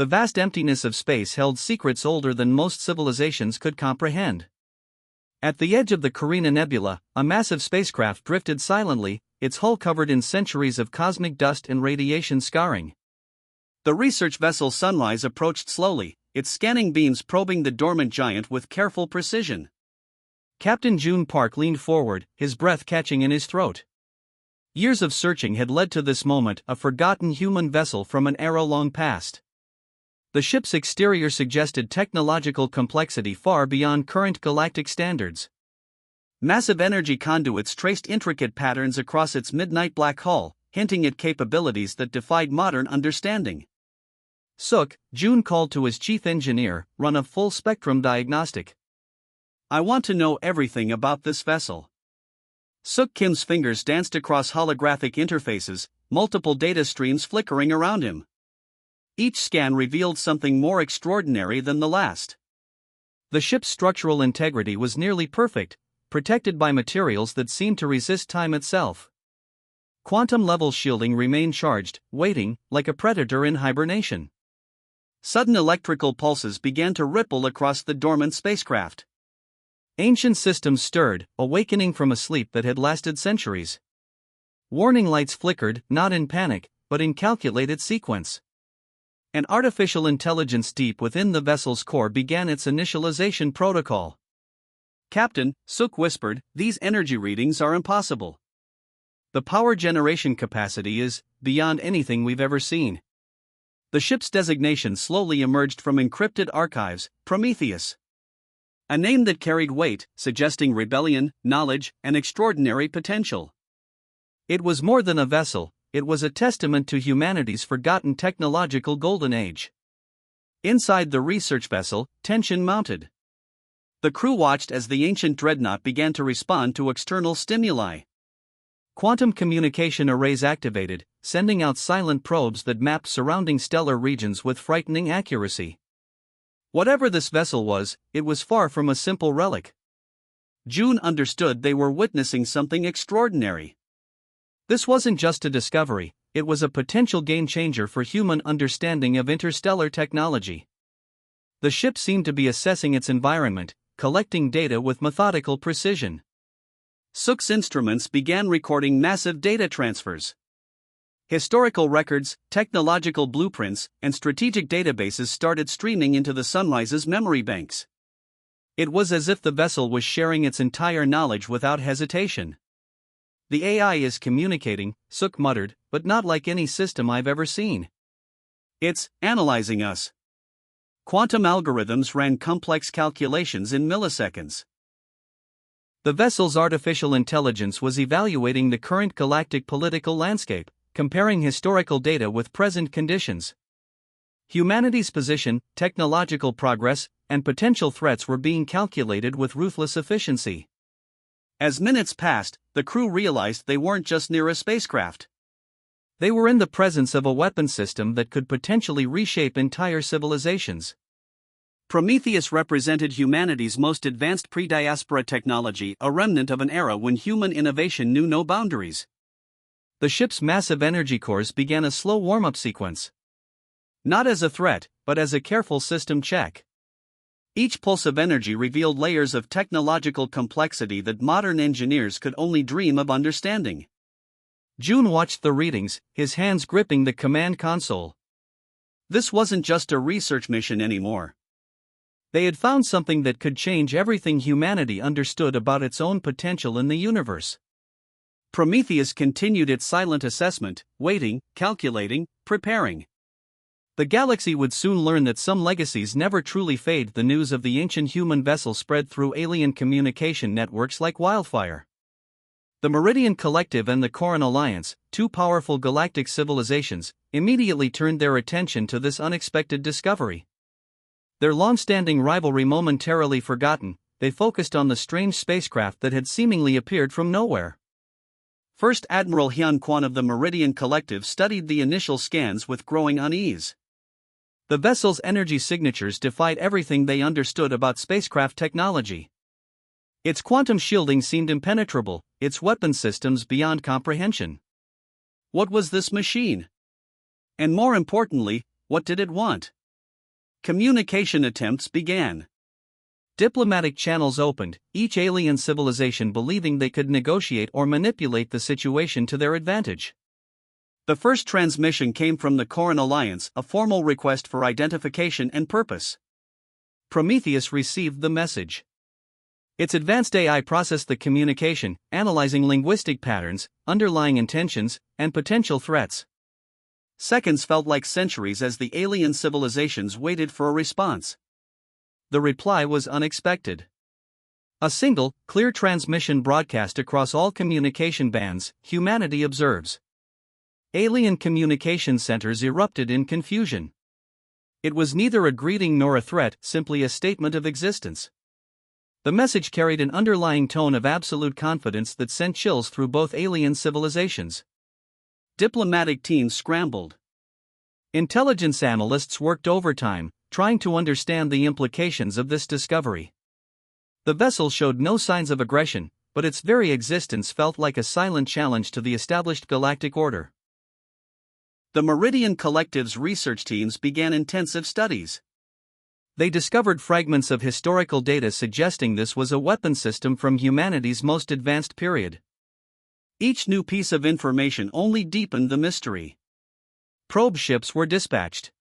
The vast emptiness of space held secrets older than most civilizations could comprehend. At the edge of the Carina Nebula, a massive spacecraft drifted silently, its hull covered in centuries of cosmic dust and radiation scarring. The research vessel Sunrise approached slowly, its scanning beams probing the dormant giant with careful precision. Captain June Park leaned forward, his breath catching in his throat. Years of searching had led to this moment, a forgotten human vessel from an era long past. The ship's exterior suggested technological complexity far beyond current galactic standards. Massive energy conduits traced intricate patterns across its midnight black hull, hinting at capabilities that defied modern understanding. Sook, June called to his chief engineer, run a full-spectrum diagnostic. I want to know everything about this vessel. Sook Kim's fingers danced across holographic interfaces, multiple data streams flickering around him. Each scan revealed something more extraordinary than the last. The ship's structural integrity was nearly perfect, protected by materials that seemed to resist time itself. Quantum-level shielding remained charged, waiting, like a predator in hibernation. Sudden electrical pulses began to ripple across the dormant spacecraft. Ancient systems stirred, awakening from a sleep that had lasted centuries. Warning lights flickered, not in panic, but in calculated sequence. An artificial intelligence deep within the vessel's core began its initialization protocol. Captain, Sook whispered, these energy readings are impossible. The power generation capacity is beyond anything we've ever seen. The ship's designation slowly emerged from encrypted archives, Prometheus. A name that carried weight, suggesting rebellion, knowledge, and extraordinary potential. It was more than a vessel. It was a testament to humanity's forgotten technological golden age. Inside the research vessel, tension mounted. The crew watched as the ancient dreadnought began to respond to external stimuli. Quantum communication arrays activated, sending out silent probes that mapped surrounding stellar regions with frightening accuracy. Whatever this vessel was, it was far from a simple relic. June understood they were witnessing something extraordinary. This wasn't just a discovery, it was a potential game-changer for human understanding of interstellar technology. The ship seemed to be assessing its environment, collecting data with methodical precision. Sook's instruments began recording massive data transfers. Historical records, technological blueprints, and strategic databases started streaming into the Sunrise's memory banks. It was as if the vessel was sharing its entire knowledge without hesitation. The AI is communicating, Sook muttered, but not like any system I've ever seen. It's analyzing us. Quantum algorithms ran complex calculations in milliseconds. The vessel's artificial intelligence was evaluating the current galactic political landscape, comparing historical data with present conditions. Humanity's position, technological progress, and potential threats were being calculated with ruthless efficiency. As minutes passed, the crew realized they weren't just near a spacecraft. They were in the presence of a weapon system that could potentially reshape entire civilizations. Prometheus represented humanity's most advanced pre-diaspora technology, a remnant of an era when human innovation knew no boundaries. The ship's massive energy cores began a slow warm-up sequence. Not as a threat, but as a careful system check. Each pulse of energy revealed layers of technological complexity that modern engineers could only dream of understanding. June watched the readings, his hands gripping the command console. This wasn't just a research mission anymore. They had found something that could change everything humanity understood about its own potential in the universe. Prometheus continued its silent assessment, waiting, calculating, preparing. The galaxy would soon learn that some legacies never truly fade. The news of the ancient human vessel spread through alien communication networks like wildfire. The Meridian Collective and the Coran Alliance, two powerful galactic civilizations, immediately turned their attention to this unexpected discovery. Their long-standing rivalry momentarily forgotten, they focused on the strange spacecraft that had seemingly appeared from nowhere. First Admiral Hyun Kwan of the Meridian Collective studied the initial scans with growing unease. The vessel's energy signatures defied everything they understood about spacecraft technology. Its quantum shielding seemed impenetrable, its weapon systems beyond comprehension. What was this machine? And more importantly, what did it want? Communication attempts began. Diplomatic channels opened, each alien civilization believing they could negotiate or manipulate the situation to their advantage. The first transmission came from the Coran Alliance, a formal request for identification and purpose. Prometheus received the message. Its advanced AI processed the communication, analyzing linguistic patterns, underlying intentions, and potential threats. Seconds felt like centuries as the alien civilizations waited for a response. The reply was unexpected. A single, clear transmission broadcast across all communication bands, humanity observes. Alien communication centers erupted in confusion. It was neither a greeting nor a threat, simply a statement of existence. The message carried an underlying tone of absolute confidence that sent chills through both alien civilizations. Diplomatic teams scrambled. Intelligence analysts worked overtime, trying to understand the implications of this discovery. The vessel showed no signs of aggression, but its very existence felt like a silent challenge to the established galactic order. The Meridian Collective's research teams began intensive studies. They discovered fragments of historical data suggesting this was a weapon system from humanity's most advanced period. Each new piece of information only deepened the mystery. Probe ships were dispatched.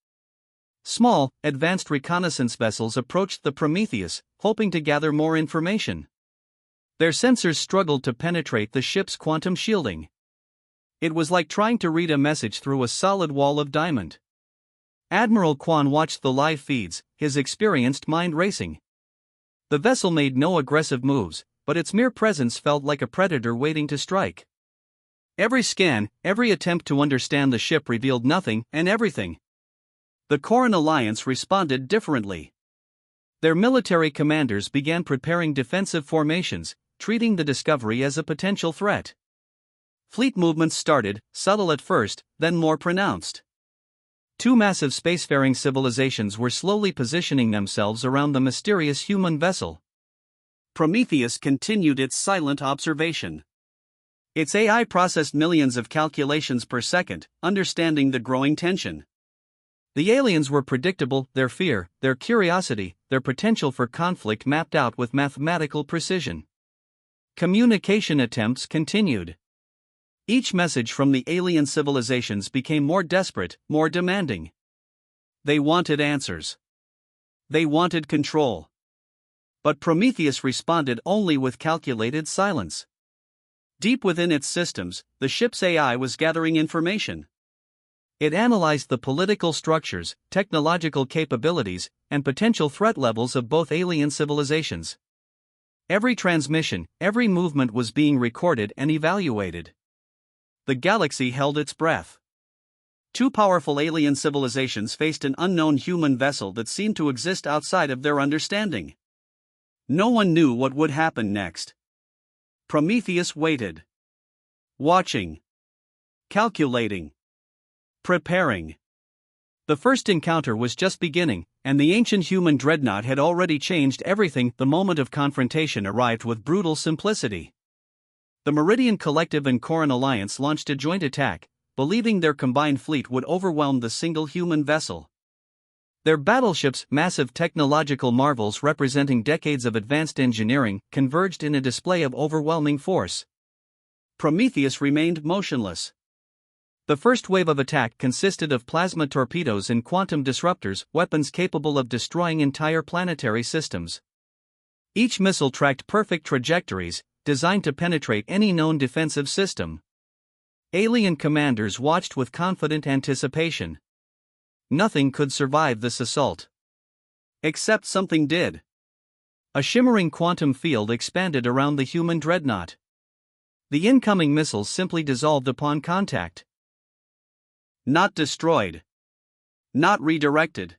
Small, advanced reconnaissance vessels approached the Prometheus, hoping to gather more information. Their sensors struggled to penetrate the ship's quantum shielding. It was like trying to read a message through a solid wall of diamond. Admiral Kwan watched the live feeds, his experienced mind racing. The vessel made no aggressive moves, but its mere presence felt like a predator waiting to strike. Every scan, every attempt to understand the ship revealed nothing and everything. The Coran Alliance responded differently. Their military commanders began preparing defensive formations, treating the discovery as a potential threat. Fleet movements started, subtle at first, then more pronounced. Two massive spacefaring civilizations were slowly positioning themselves around the mysterious human vessel. Prometheus continued its silent observation. Its AI processed millions of calculations per second, understanding the growing tension. The aliens were predictable, their fear, their curiosity, their potential for conflict mapped out with mathematical precision. Communication attempts continued. Each message from the alien civilizations became more desperate, more demanding. They wanted answers. They wanted control. But Prometheus responded only with calculated silence. Deep within its systems, the ship's AI was gathering information. It analyzed the political structures, technological capabilities, and potential threat levels of both alien civilizations. Every transmission, every movement was being recorded and evaluated. The galaxy held its breath. Two powerful alien civilizations faced an unknown human vessel that seemed to exist outside of their understanding. No one knew what would happen next. Prometheus waited. Watching. Calculating. Preparing. The first encounter was just beginning, and the ancient human dreadnought had already changed everything. The moment of confrontation arrived with brutal simplicity. The Meridian Collective and Coran Alliance launched a joint attack, believing their combined fleet would overwhelm the single human vessel. Their battleships, massive technological marvels representing decades of advanced engineering, converged in a display of overwhelming force. Prometheus remained motionless. The first wave of attack consisted of plasma torpedoes and quantum disruptors, weapons capable of destroying entire planetary systems. Each missile tracked perfect trajectories, designed to penetrate any known defensive system. Alien commanders watched with confident anticipation. Nothing could survive this assault. Except something did. A shimmering quantum field expanded around the human dreadnought. The incoming missiles simply dissolved upon contact. Not destroyed. Not redirected.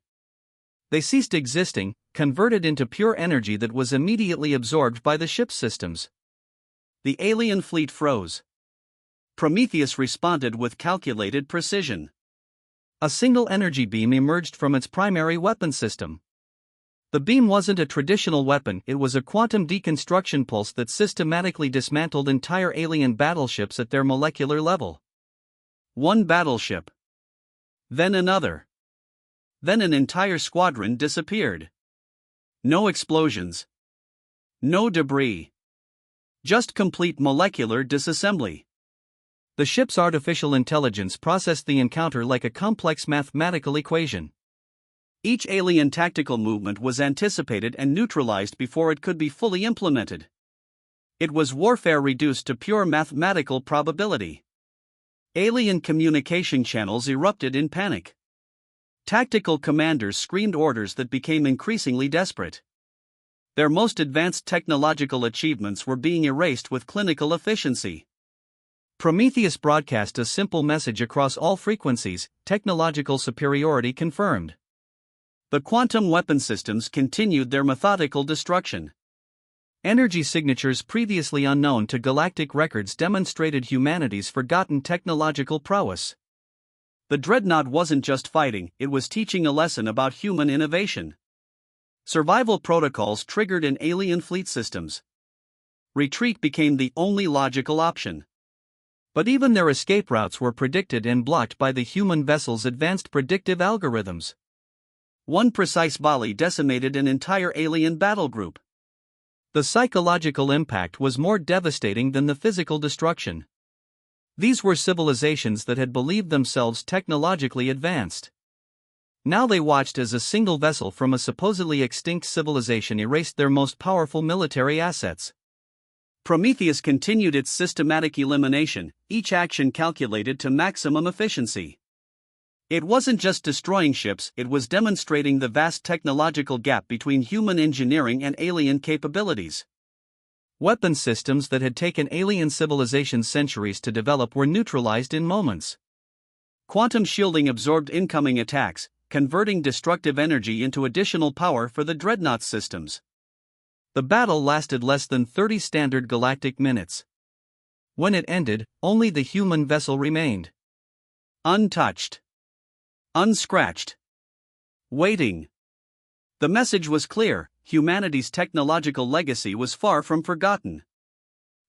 They ceased existing, converted into pure energy that was immediately absorbed by the ship's systems. The alien fleet froze. Prometheus responded with calculated precision. A single energy beam emerged from its primary weapon system. The beam wasn't a traditional weapon, it was a quantum deconstruction pulse that systematically dismantled entire alien battleships at their molecular level. One battleship. Then another. then an entire squadron disappeared. No explosions. No debris. Just complete molecular disassembly. The ship's artificial intelligence processed the encounter like a complex mathematical equation. Each alien tactical movement was anticipated and neutralized before it could be fully implemented. It was warfare reduced to pure mathematical probability. Alien communication channels erupted in panic. Tactical commanders screamed orders that became increasingly desperate. Their most advanced technological achievements were being erased with clinical efficiency. Prometheus broadcast a simple message across all frequencies: technological superiority confirmed. The quantum weapon systems continued their methodical destruction. Energy signatures previously unknown to galactic records demonstrated humanity's forgotten technological prowess. The dreadnought wasn't just fighting, it was teaching a lesson about human innovation. Survival protocols triggered in alien fleet systems. Retreat became the only logical option. But even their escape routes were predicted and blocked by the human vessel's advanced predictive algorithms. One precise volley decimated an entire alien battle group. The psychological impact was more devastating than the physical destruction. These were civilizations that had believed themselves technologically advanced. Now they watched as a single vessel from a supposedly extinct civilization erased their most powerful military assets. Prometheus continued its systematic elimination, each action calculated to maximum efficiency. It wasn't just destroying ships, it was demonstrating the vast technological gap between human engineering and alien capabilities. Weapon systems that had taken alien civilizations centuries to develop were neutralized in moments. Quantum shielding absorbed incoming attacks, converting destructive energy into additional power for the dreadnought systems. The battle lasted less than 30 standard galactic minutes. When it ended, only the human vessel remained. Untouched. Unscratched. Waiting. The message was clear: humanity's technological legacy was far from forgotten.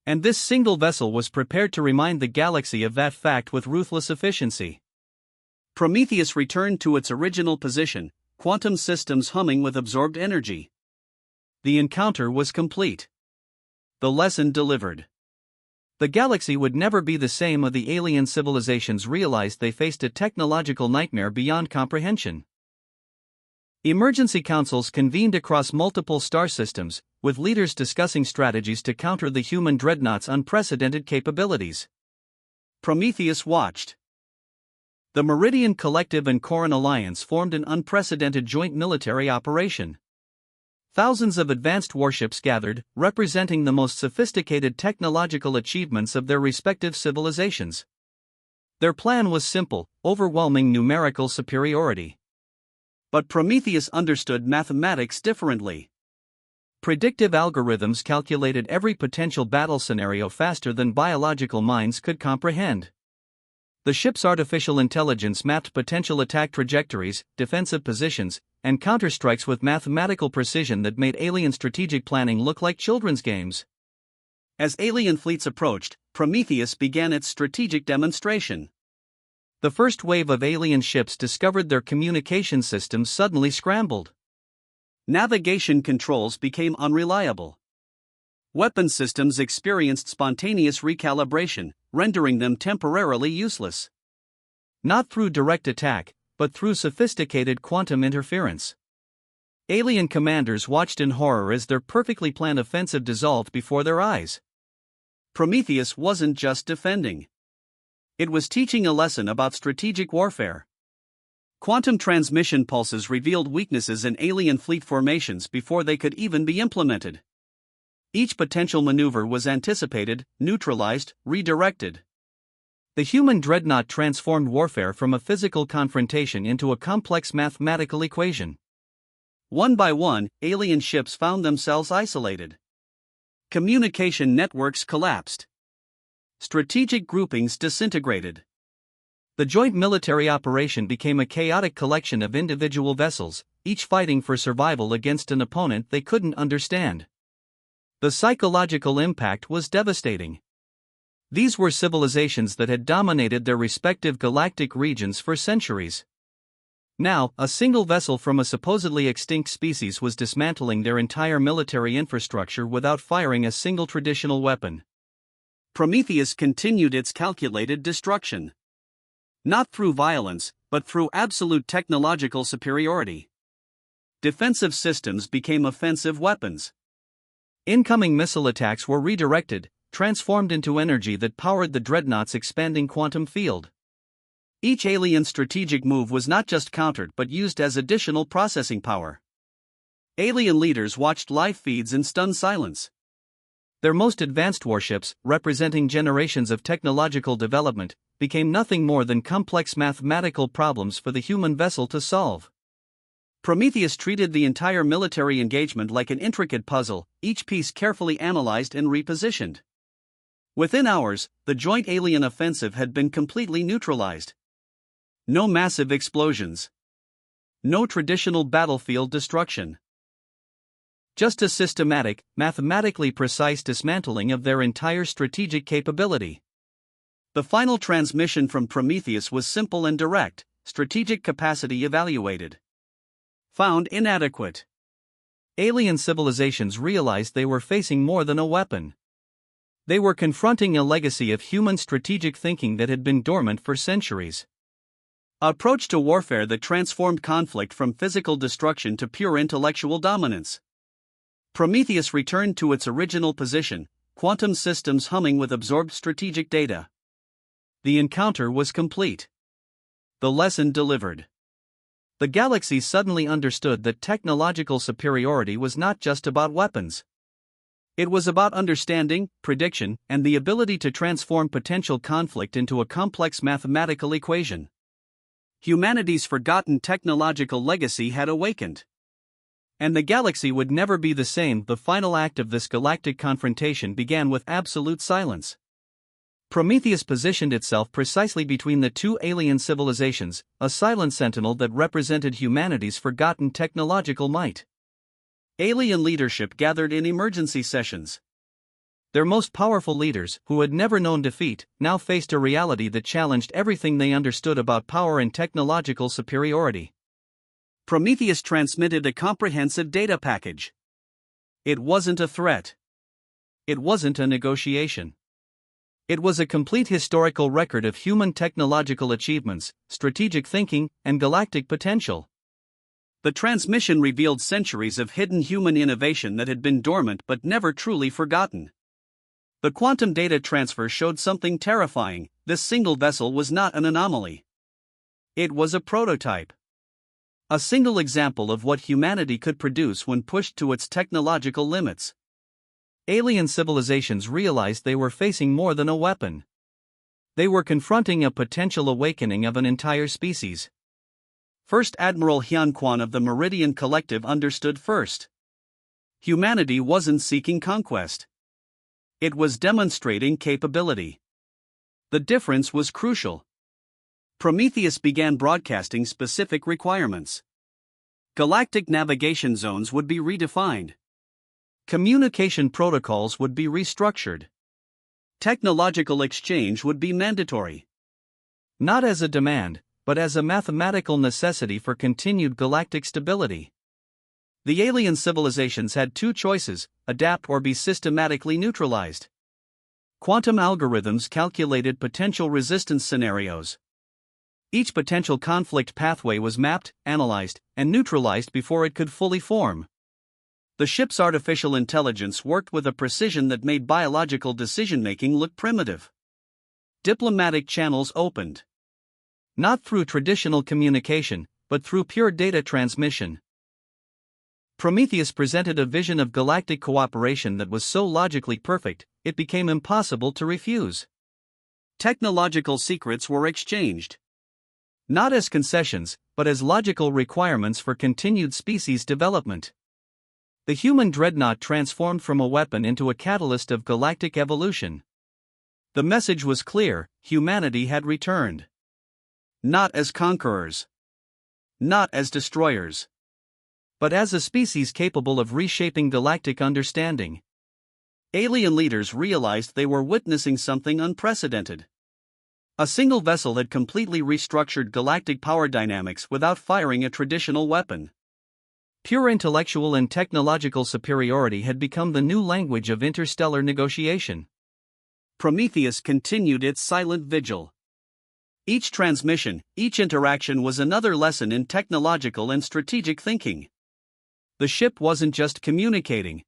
And this single vessel was prepared to remind the galaxy of that fact with ruthless efficiency. Prometheus returned to its original position, quantum systems humming with absorbed energy. The encounter was complete. The lesson delivered. The galaxy would never be the same. The alien civilizations realized they faced a technological nightmare beyond comprehension. Emergency councils convened across multiple star systems, with leaders discussing strategies to counter the human dreadnought's unprecedented capabilities. Prometheus watched. The Meridian Collective and Corin Alliance formed an unprecedented joint military operation. Thousands of advanced warships gathered, representing the most sophisticated technological achievements of their respective civilizations. Their plan was simple: overwhelming numerical superiority. But Prometheus understood mathematics differently. Predictive algorithms calculated every potential battle scenario faster than biological minds could comprehend. The ship's artificial intelligence mapped potential attack trajectories, defensive positions, and counterstrikes with mathematical precision that made alien strategic planning look like children's games. As alien fleets approached, Prometheus began its strategic demonstration. The first wave of alien ships discovered their communication systems suddenly scrambled. Navigation controls became unreliable. Weapon systems experienced spontaneous recalibration, rendering them temporarily useless. Not through direct attack, but through sophisticated quantum interference. Alien commanders watched in horror as their perfectly planned offensive dissolved before their eyes. Prometheus wasn't just defending. It was teaching a lesson about strategic warfare. Quantum transmission pulses revealed weaknesses in alien fleet formations before they could even be implemented. Each potential maneuver was anticipated, neutralized, redirected. The human dreadnought transformed warfare from a physical confrontation into a complex mathematical equation. One by one, alien ships found themselves isolated. Communication networks collapsed. Strategic groupings disintegrated. The joint military operation became a chaotic collection of individual vessels, each fighting for survival against an opponent they couldn't understand. The psychological impact was devastating. These were civilizations that had dominated their respective galactic regions for centuries. Now, a single vessel from a supposedly extinct species was dismantling their entire military infrastructure without firing a single traditional weapon. Prometheus continued its calculated destruction. Not through violence, but through absolute technological superiority. Defensive systems became offensive weapons. Incoming missile attacks were redirected, transformed into energy that powered the dreadnought's expanding quantum field. Each alien strategic move was not just countered but used as additional processing power. Alien leaders watched live feeds in stunned silence. Their most advanced warships, representing generations of technological development, became nothing more than complex mathematical problems for the human vessel to solve. Prometheus treated the entire military engagement like an intricate puzzle, each piece carefully analyzed and repositioned. Within hours, the joint alien offensive had been completely neutralized. No massive explosions. No traditional battlefield destruction. Just a systematic, mathematically precise dismantling of their entire strategic capability. The final transmission from Prometheus was simple and direct: strategic capacity evaluated. Found inadequate. Alien civilizations realized they were facing more than a weapon. They were confronting a legacy of human strategic thinking that had been dormant for centuries. Approach to warfare that transformed conflict from physical destruction to pure intellectual dominance. Prometheus returned to its original position, quantum systems humming with absorbed strategic data. The encounter was complete. The lesson delivered. The galaxy suddenly understood that technological superiority was not just about weapons. It was about understanding, prediction, and the ability to transform potential conflict into a complex mathematical equation. Humanity's forgotten technological legacy had awakened. And the galaxy would never be the same. The final act of this galactic confrontation began with absolute silence. Prometheus positioned itself precisely between the two alien civilizations, a silent sentinel that represented humanity's forgotten technological might. Alien leadership gathered in emergency sessions. Their most powerful leaders, who had never known defeat, now faced a reality that challenged everything they understood about power and technological superiority. Prometheus transmitted a comprehensive data package. It wasn't a threat. It wasn't a negotiation. It was a complete historical record of human technological achievements, strategic thinking, and galactic potential. The transmission revealed centuries of hidden human innovation that had been dormant but never truly forgotten. The quantum data transfer showed something terrifying: this single vessel was not an anomaly. It was a prototype. A single example of what humanity could produce when pushed to its technological limits. Alien civilizations realized they were facing more than a weapon. They were confronting a potential awakening of an entire species. First Admiral Hyun Kwan of the Meridian Collective understood first. Humanity wasn't seeking conquest. It was demonstrating capability. The difference was crucial. Prometheus began broadcasting specific requirements. Galactic navigation zones would be redefined. Communication protocols would be restructured. Technological exchange would be mandatory. Not as a demand, but as a mathematical necessity for continued galactic stability. The alien civilizations had two choices: adapt or be systematically neutralized. Quantum algorithms calculated potential resistance scenarios. Each potential conflict pathway was mapped, analyzed, and neutralized before it could fully form. The ship's artificial intelligence worked with a precision that made biological decision-making look primitive. Diplomatic channels opened. Not through traditional communication, but through pure data transmission. Prometheus presented a vision of galactic cooperation that was so logically perfect, it became impossible to refuse. Technological secrets were exchanged. Not as concessions, but as logical requirements for continued species development. The human dreadnought transformed from a weapon into a catalyst of galactic evolution. The message was clear: humanity had returned. Not as conquerors. Not as destroyers. But as a species capable of reshaping galactic understanding. Alien leaders realized they were witnessing something unprecedented. A single vessel had completely restructured galactic power dynamics without firing a traditional weapon. Pure intellectual and technological superiority had become the new language of interstellar negotiation. Prometheus continued its silent vigil. Each transmission, each interaction was another lesson in technological and strategic thinking. The ship wasn't just communicating,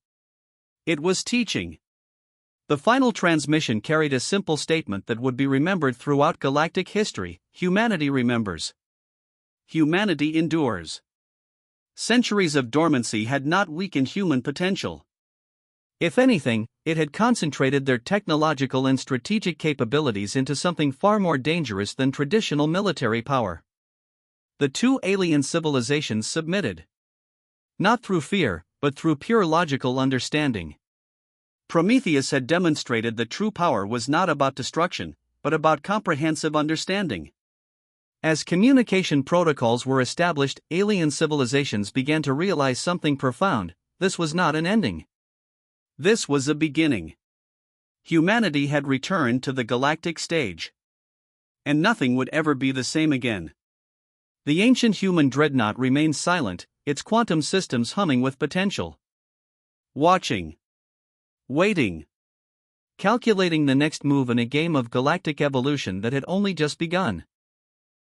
it was teaching. The final transmission carried a simple statement that would be remembered throughout galactic history: humanity remembers. Humanity endures. Centuries of dormancy had not weakened human potential. If anything, it had concentrated their technological and strategic capabilities into something far more dangerous than traditional military power. The two alien civilizations submitted. Not through fear, but through pure logical understanding. Prometheus had demonstrated that true power was not about destruction, but about comprehensive understanding. As communication protocols were established, alien civilizations began to realize something profound: this was not an ending. This was a beginning. Humanity had returned to the galactic stage. And nothing would ever be the same again. The ancient human dreadnought remained silent, its quantum systems humming with potential. Watching. Waiting. Calculating the next move in a game of galactic evolution that had only just begun.